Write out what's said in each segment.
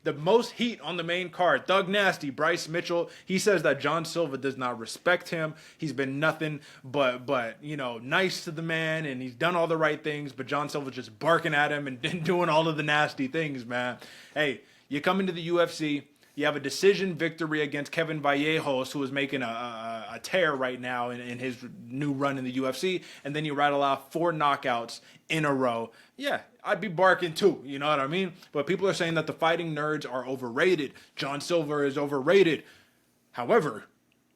The most heat on the main card. Thug Nasty, Bryce Mitchell. He says that John Silva does not respect him. He's been nothing but nice to the man, and he's done all the right things. But John Silva just barking at him and doing all of the nasty things, man. Hey, you come into the UFC. You have a decision victory against Kevin Vallejos, who is making a tear right now in his new run in the UFC, and then you rattle off 4 knockouts in a row. Yeah, I'd be barking too, you know what I mean? But people are saying that the fighting nerds are overrated. John Silver is overrated. However,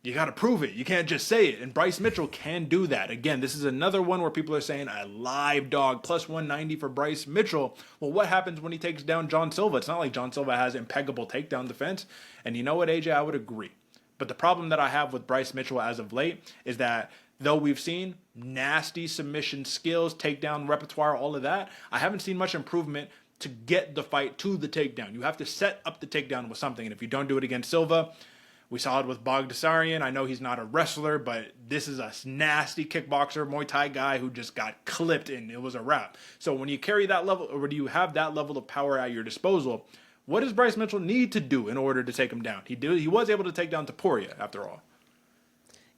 you got to prove it. You can't just say it. And Bryce Mitchell can do that. Again, this is another one where people are saying a live dog plus 190 for Bryce Mitchell. Well, what happens when he takes down John Silva? It's not like John Silva has impeccable takedown defense. And you know what, AJ? I would agree. But the problem that I have with Bryce Mitchell as of late is that though we've seen nasty submission skills, takedown repertoire, all of that, I haven't seen much improvement to get the fight to the takedown. You have to set up the takedown with something. And if you don't do it against Silva, we saw it with Bogdasarian. I know he's not a wrestler, but this is a nasty kickboxer, Muay Thai guy who just got clipped and it was a wrap. So when you carry that level, or when you have that level of power at your disposal, what does Bryce Mitchell need to do in order to take him down? He was able to take down Topuria after all.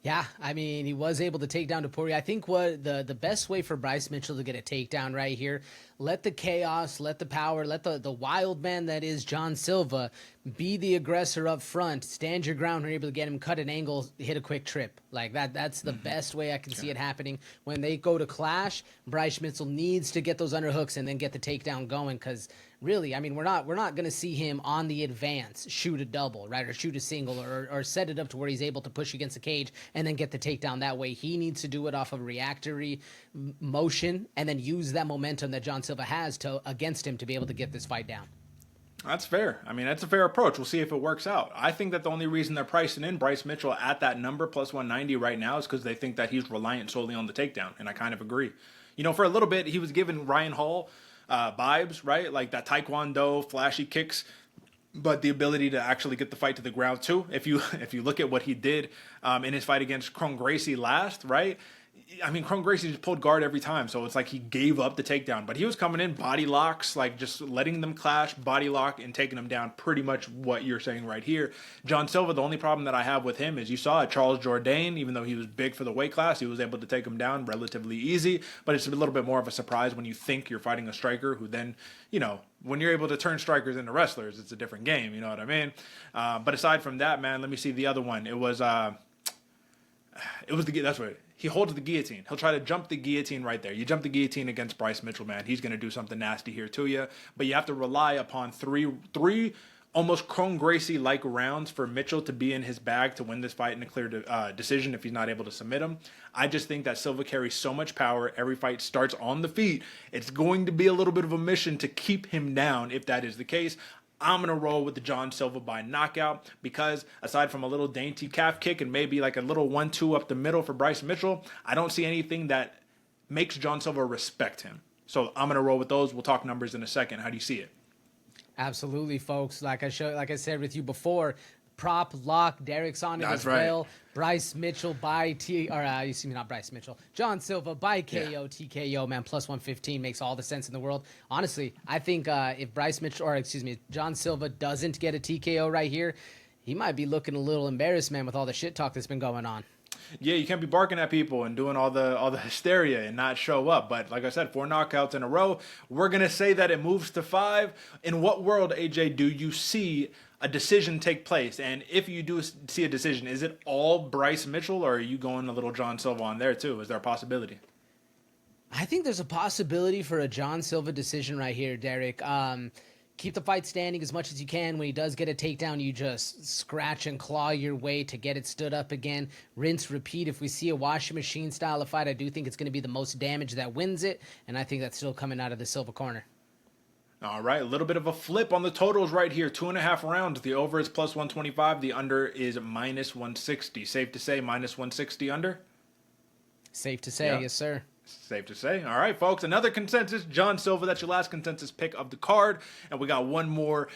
Yeah, I mean, he was able to take down Topuria. I think what the best way for Bryce Mitchell to get a takedown right here, let the chaos, let the power, let the wild man that is John Silva be the aggressor up front. Stand your ground when you're able to get him, cut an angle, hit a quick trip. Like that's the best way I can see it happening. When they go to clash, Bryce Mitchell needs to get those underhooks and then get the takedown going, because really, I mean, we're not going to see him on the advance shoot a double, right, or shoot a single, or set it up to where he's able to push against the cage and then get the takedown that way. He needs to do it off of reactory motion and then use that momentum that John Silva has against him to be able to get this fight down. That's fair. I mean, that's a fair approach. We'll see if it works out. I think that the only reason they're pricing in Bryce Mitchell at that number plus 190 right now is because they think that he's reliant solely on the takedown, and I kind of agree. You know, for a little bit, he was giving Ryan Hall vibes, right? Like that Taekwondo, flashy kicks, but the ability to actually get the fight to the ground too. If you look at what he did in his fight against Kron Gracie last, right? I mean, Kron Gracie just pulled guard every time, so it's like he gave up the takedown. But he was coming in, body locks, like just letting them clash, body lock, and taking them down, pretty much what you're saying right here. John Silva, the only problem that I have with him is you saw it, Charles Jourdain, even though he was big for the weight class, he was able to take him down relatively easy. But it's a little bit more of a surprise when you think you're fighting a striker who then, you know, when you're able to turn strikers into wrestlers, it's a different game, you know what I mean? But aside from that, man, let me see the other one. It was that's what he holds the guillotine. He'll try to jump the guillotine right there. You jump the guillotine against Bryce Mitchell, man. He's going to do something nasty here to you. But you have to rely upon three almost Kron Gracie-like rounds for Mitchell to be in his bag to win this fight in a clear decision if he's not able to submit him. I just think that Silva carries so much power. Every fight starts on the feet. It's going to be a little bit of a mission to keep him down if that is the case. I'm going to roll with the John Silva by knockout because aside from a little dainty calf kick and maybe like a little 1-2 up the middle for Bryce Mitchell, I don't see anything that makes John Silva respect him. So I'm going to roll with those. We'll talk numbers in a second. How do you see it? Absolutely, folks. Like I said with you before, prop lock. Derek's on it That's as right. well. Bryce Mitchell by not Bryce Mitchell. John Silva by KO, Yeah. TKO, man, plus 115 makes all the sense in the world. Honestly, I think if John Silva doesn't get a TKO right here, he might be looking a little embarrassed, man, with all the shit talk that's been going on. Yeah, you can't be barking at people and doing all the hysteria and not show up. But like I said, 4 knockouts in a row. We're going to say that it moves to 5. In what world, AJ, do you see a decision take place? And if you do see a decision, is it all Bryce Mitchell or are you going a little John Silva on there too? Is there a possibility? I think there's a possibility for a John Silva decision right here, Derek. Keep the fight standing as much as you can. When he does get a takedown, you just scratch and claw your way to get it stood up again. Rinse, repeat. If we see a washing machine style of fight, I do think it's going to be the most damage that wins it, and I think that's still coming out of the Silva corner. All right, a little bit of a flip on the totals right here. 2.5 rounds. The over is plus 125. The under is minus 160. Safe to say minus 160 under? Safe to say, yes, sir. Safe to say. All right, folks, another consensus. John Silva, that's your last consensus pick of the card. And we got one more